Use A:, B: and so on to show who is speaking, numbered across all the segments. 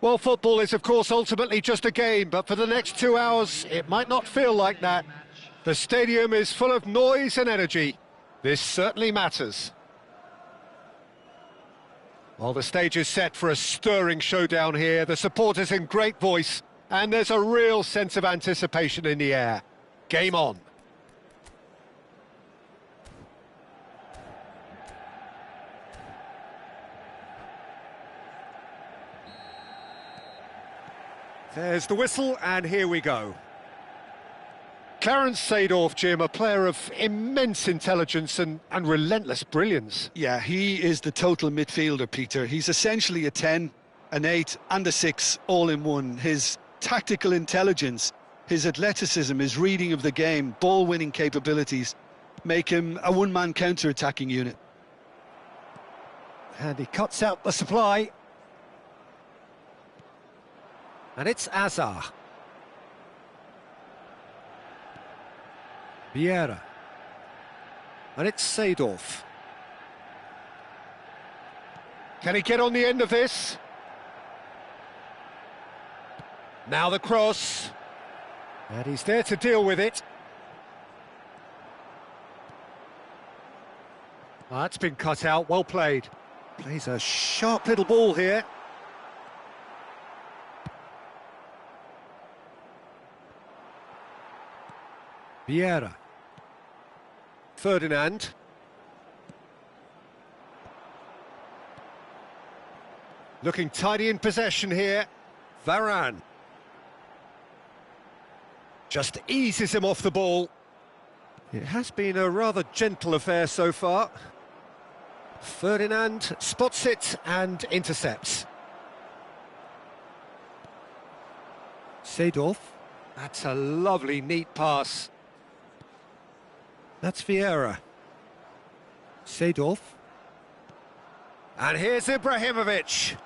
A: Well, football is, of course, ultimately just a game, but for the next 2 hours, it might not feel like that. The stadium is full of noise and energy. This certainly matters. Well, the stage is set for a stirring showdown here. The supporters in great voice, and there's a real sense of anticipation in the air. Game on. There's the whistle, and here we go. Clarence Seedorf, Jim, a player of immense intelligence and relentless brilliance.
B: Yeah, he is the total midfielder, Peter. He's essentially a 10, an 8 and a 6 all in one. His tactical intelligence, his athleticism, his reading of the game, ball-winning capabilities make him a one-man counter-attacking unit.
A: And he cuts out the supply. And it's Azar. Vieira. And it's Seedorf. Can he get on the end of this? Now the cross. And he's there to deal with it. Well, that's been cut out, well played. Plays a sharp little ball here. Vieira. Ferdinand. Looking tidy in possession here. Varane. Just eases him off the ball. It has been a rather gentle affair so far. Ferdinand spots it and intercepts. Seedorf. That's a lovely, neat pass. That's Vieira. Seedorf. And here's Ibrahimovic.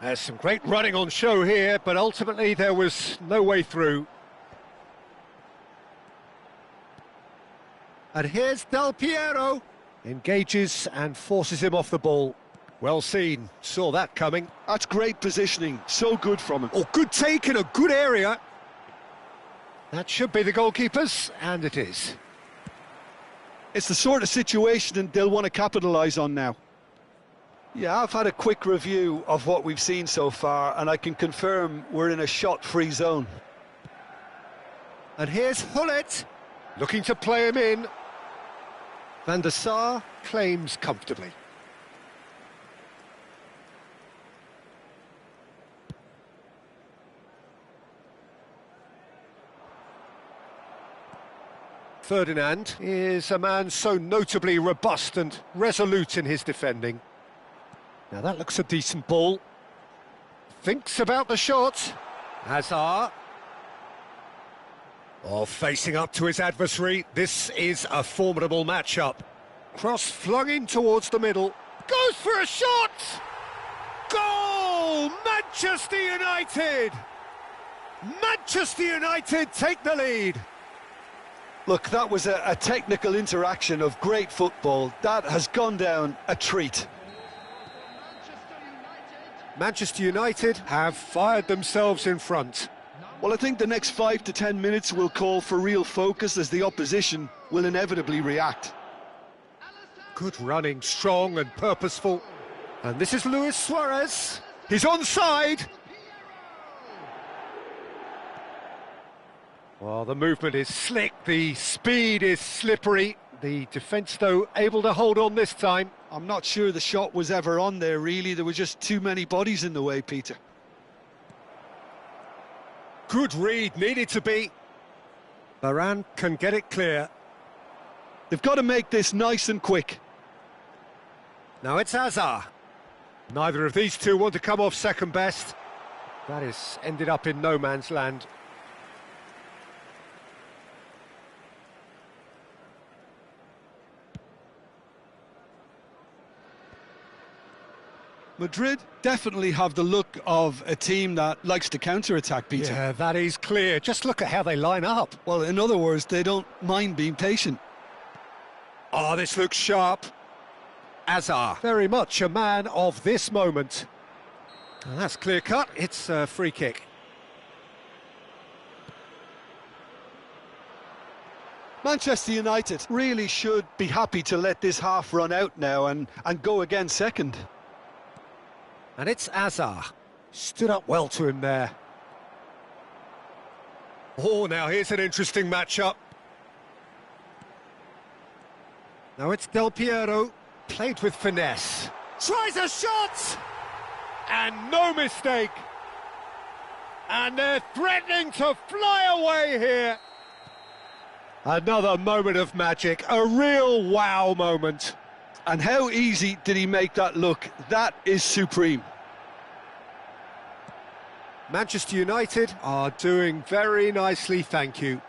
A: There's some great running on show here, but ultimately there was no way through. And here's Del Piero. Engages and forces him off the ball. Well seen, saw that coming.
B: That's great positioning, so good from him.
A: Oh, good take in a good area. That should be the goalkeepers, and it is.
B: It's the sort of situation they'll want to capitalise on now. Yeah, I've had a quick review of what we've seen so far, and I can confirm we're in a shot-free zone.
A: And here's Hullet, looking to play him in. Van der Sar claims comfortably. Ferdinand is a man so notably robust and resolute in his defending. Now that looks a decent ball. Thinks about the shot. Hazard. Oh, facing up to his adversary. This is a formidable matchup. Cross flung in towards the middle. Goes for a shot! Goal! Manchester United! Manchester United take the lead.
B: Look, that was a technical interaction of great football. That has gone down a treat.
A: Manchester United have fired themselves in front.
B: Well, I think the next 5 to 10 minutes will call for real focus as the opposition will inevitably react.
A: Good running, strong and purposeful. And this is Luis Suarez. He's onside. Well, the movement is slick, the speed is slippery. The defence, though, able to hold on this time.
B: I'm not sure the shot was ever on there, really. There were just too many bodies in the way, Peter.
A: Good read, needed to be. Varane can get it clear.
B: They've got to make this nice and quick.
A: Now it's Hazard. Neither of these two want to come off second best. That has ended up in no man's land.
B: Madrid definitely have the look of a team that likes to counter-attack, Peter.
A: Yeah, that is clear. Just look at how they line up.
B: Well, in other words, they don't mind being patient.
A: Oh, this looks sharp. Hazard, very much a man of this moment. Well, that's clear cut, it's a free kick.
B: Manchester United really should be happy to let this half run out now and go again second.
A: And it's Azar. Stood up well to him there. Oh, now here's an interesting matchup. Now it's Del Piero, played with finesse. Tries a shot! And no mistake. And they're threatening to fly away here. Another moment of magic, a real wow moment.
B: And how easy did he make that look? That is supreme.
A: Manchester United are doing very nicely, thank you.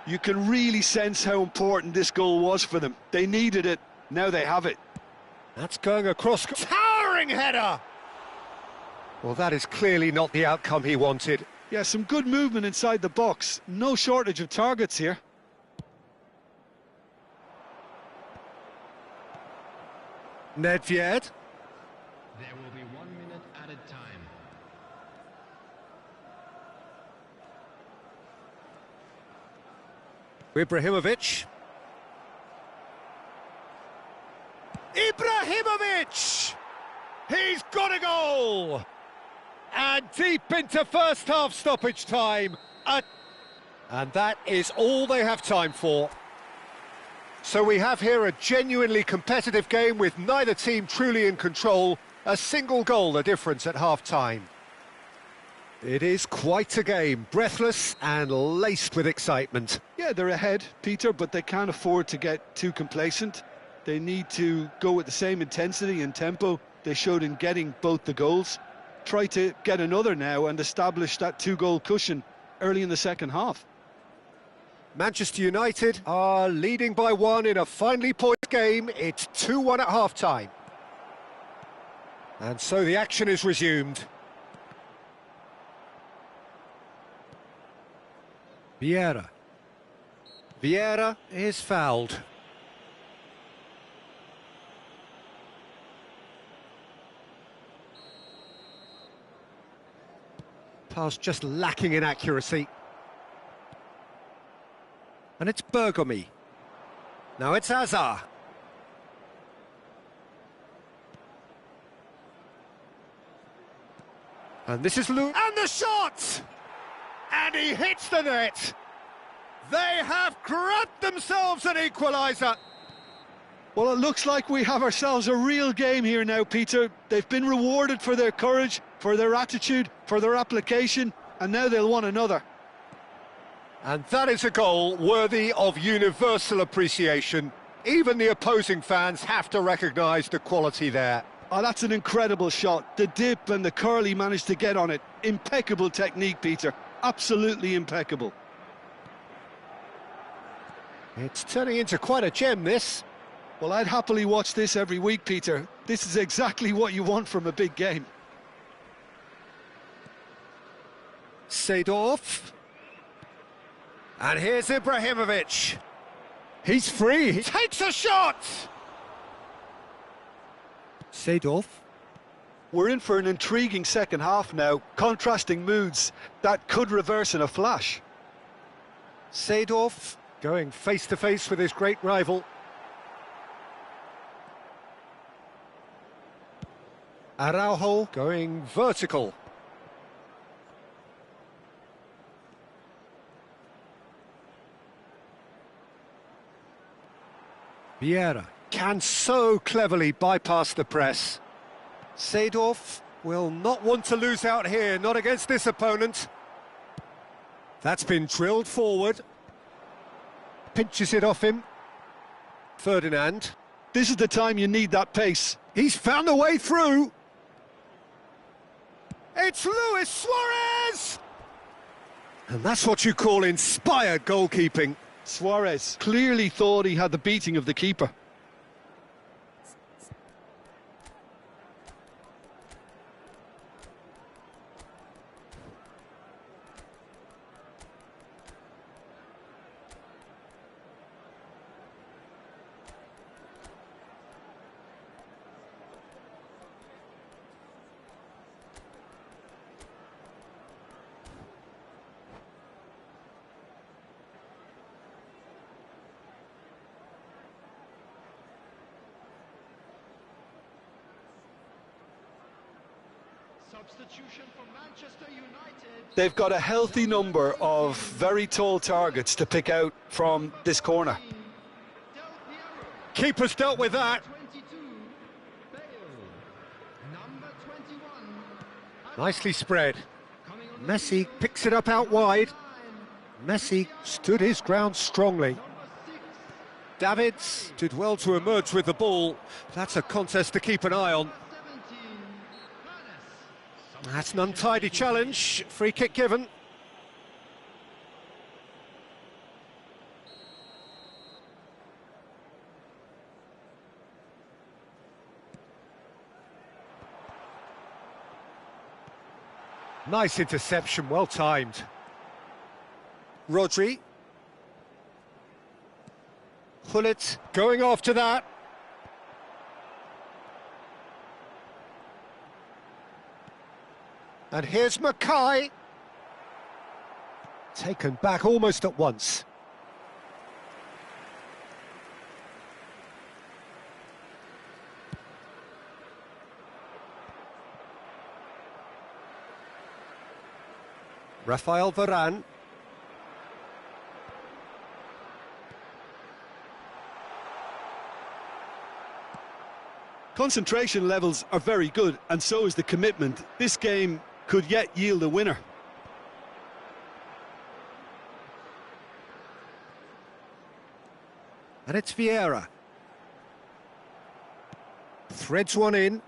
B: You can really sense how important this goal was for them. They needed it, now they have it.
A: That's going across. Towering header! Well, that is clearly not the outcome he wanted.
B: Yeah, some good movement inside the box. No shortage of targets here.
A: Nedved.
C: There will be 1 minute added time.
A: Ibrahimovic. Ibrahimovic! He's got a goal! And deep into first half stoppage time. And that is all they have time for. So we have here a genuinely competitive game with neither team truly in control. A single goal the difference at half-time. It is quite a game, breathless and laced with excitement.
B: Yeah, they're ahead, Peter, but they can't afford to get too complacent. They need to go with the same intensity and tempo they showed in getting both the goals. Try to get another now and establish that two-goal cushion early in the second half.
A: Manchester United are leading by 1 in a finely poised game. It's 2-1 at half-time. And so the action is resumed. Vieira. Vieira is fouled. Pass just lacking in accuracy. And it's Bergomi. Now it's Azar. And this is Lou. And the shot! And he hits the net. They have grabbed themselves an equaliser.
B: Well, it looks like we have ourselves a real game here now, Peter. They've been rewarded for their courage, for their attitude, for their application, and now they'll want another.
A: And that is a goal worthy of universal appreciation. Even the opposing fans have to recognise the quality there.
B: Oh, that's an incredible shot. The dip and the curl he managed to get on it. Impeccable technique, Peter. Absolutely impeccable.
A: It's turning into quite a gem, this.
B: Well, I'd happily watch this every week, Peter. This is exactly what you want from a big game.
A: Seedorf. And here's Ibrahimovic. He's free. He takes a shot! Seedorf.
B: We're in for an intriguing second half now. Contrasting moods that could reverse in a flash.
A: Seedorf going face-to-face with his great rival. Araujo going vertical. Vieira can so cleverly bypass the press. Seedorf will not want to lose out here, not against this opponent. That's been drilled forward. Pinches it off him. Ferdinand.
B: This is the time you need that pace.
A: He's found a way through. It's Luis Suarez! And that's what you call inspired goalkeeping.
B: Suarez clearly thought he had the beating of the keeper.
C: Substitution for Manchester United.
B: They've got a healthy number of very tall targets to pick out from this corner.
C: Del Piero.
A: Keeper's dealt with that.
C: 22. Bale. Number 21.
A: Nicely spread.
C: Coming on the
A: Messi
C: field.
A: picks it up out wide.
C: 9.
A: Messi stood his ground strongly.
C: Number 6.
A: Davids did well to emerge with the ball. That's a contest to keep an eye on.
C: 17. Hernandez.
A: That's an untidy challenge. Free kick given. Nice interception, well timed. Rodri. Gullit going after that. And here's Mackay. Taken back almost at once. Rafael Varane.
B: Concentration levels are very good, and so is the commitment. This game could yet yield a winner.
A: And it's Vieira. Threads one in.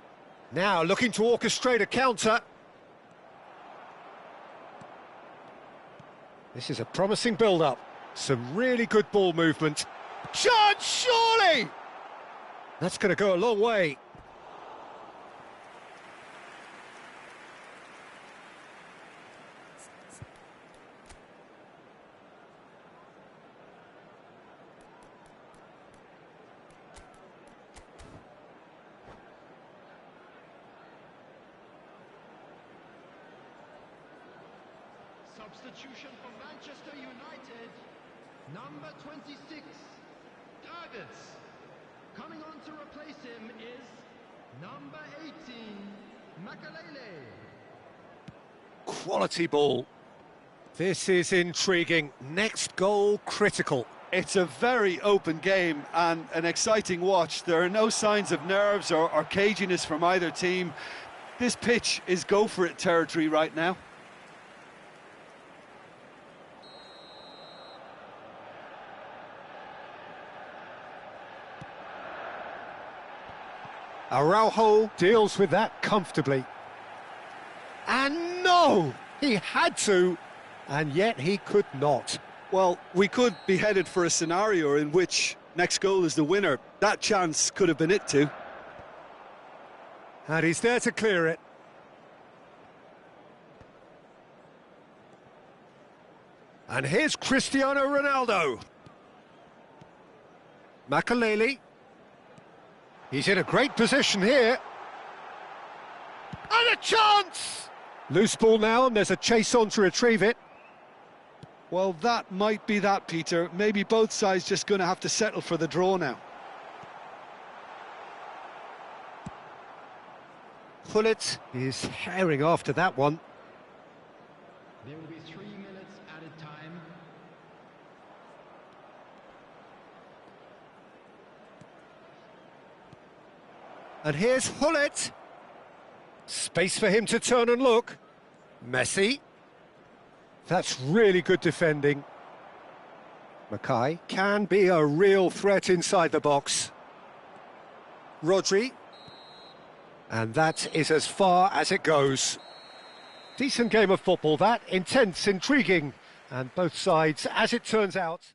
A: Now looking to orchestrate a counter. This is a promising build-up. Some really good ball movement. Chance, surely! That's going to go a long way.
C: Substitution for Manchester United. Number 26. Davids. Coming on to replace him is number 18. Makalele.
A: Quality ball. This is intriguing. Next goal critical.
B: It's a very open game and an exciting watch. There are no signs of nerves or caginess from either team. This pitch is go-for-it territory right now.
A: Araujo deals with that comfortably. And no! He had to, and yet he could not.
B: Well, we could be headed for a scenario in which next goal is the winner. That chance could have been it too.
A: And he's there to clear it. And here's Cristiano Ronaldo. Makalele. He's in a great position here. And a chance! Loose ball now, and there's a chase on to retrieve it.
B: Well, that might be that, Peter. Maybe both sides just going to have to settle for the draw now.
A: Gullit is herring after that one.
C: There will be 3 minutes added time.
A: And here's Gullit. Space for him to turn and look. Messi. That's really good defending. Mackay can be a real threat inside the box. Rodri. And that is as far as it goes. Decent game of football, that. Intense, intriguing. And both sides, as it turns out...